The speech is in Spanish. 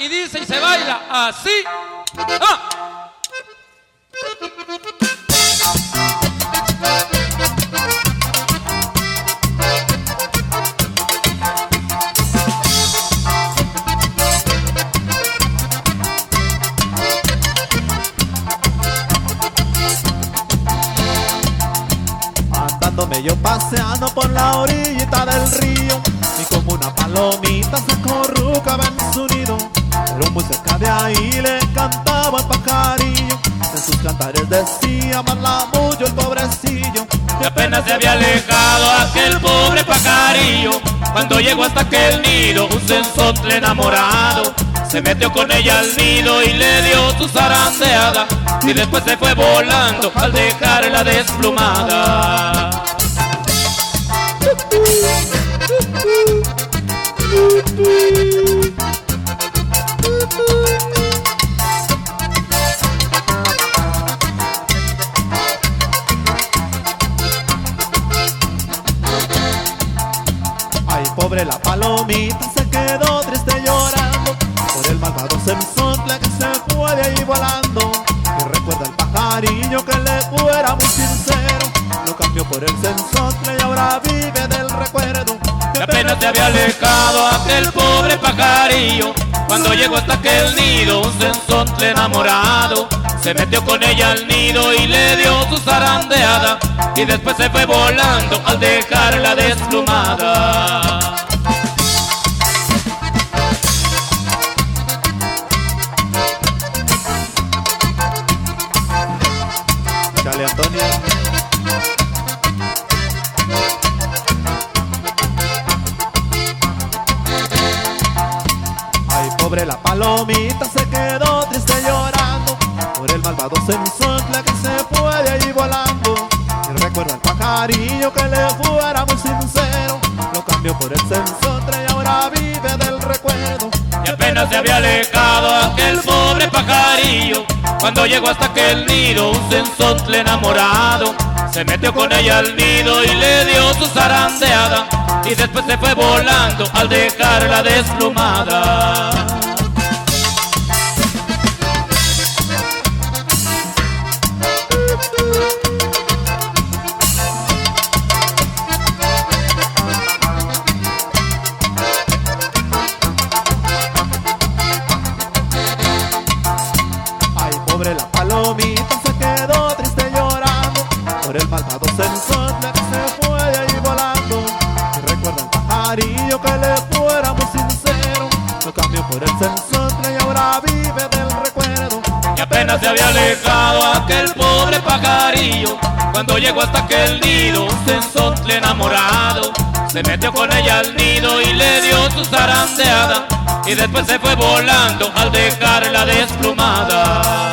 y dice y se baila así. ¡Ah! Andándome yo paseando por la orillita del río, y como una palomita se acurrucaba en su nido, pero muy cerca de ahí le cantaba el pajarillo. En sus cantares decía marlamullo el pobrecillo, que apenas se había alejado aquel pobre pajarillo, cuando llegó hasta aquel nido un sensontle enamorado. Se metió con ella al nido y le dio su zarandeada, y después se fue volando al dejarla desplumada. ay pobre la palomita se quedó triste llorando por el malvado sensontle que se fue de ahí volando. Y recuerda el pajarillo que le fuera muy sincero, lo cambió por el sensontle y ahora vive del recuerdo. Que apenas se había alejado aquel pobre pajarillo, cuando llegó hasta aquel nido un sensontle enamorado. Se metió con ella al nido y le dio su zarandeada, y después se fue volando al dejarla desplumada. Dale, Antonio. Ay pobre la palomita se quedó triste llorando por el malvado sensontle que se fue de allí volando. Y recuerda el pajarillo que le fuera muy sincero, lo cambió por el sensontle y ahora vive del recuerdo. Y apenas se había alejado aquel pobre pajarillo, cuando llegó hasta aquel nido un sensontle enamorado. Se metió con ella al nido y le dio su zarandeada, y después se fue volando al dejarla desplumada. Ay pobre la palomita se quedó triste llorando por el malvado sensontle que se fue de ahí volando. Y recuerda el pajarillo que le fuera muy sincero, lo cambió por el sensontle y ahora vive del recuerdo. Que apenas se había alejado aquel pobre pajarillo, cuando llegó hasta aquel nido un sensontle enamorado. Se metió con ella al nido y le dio su zarandeada, y después se fue volando al dejarla desplumada.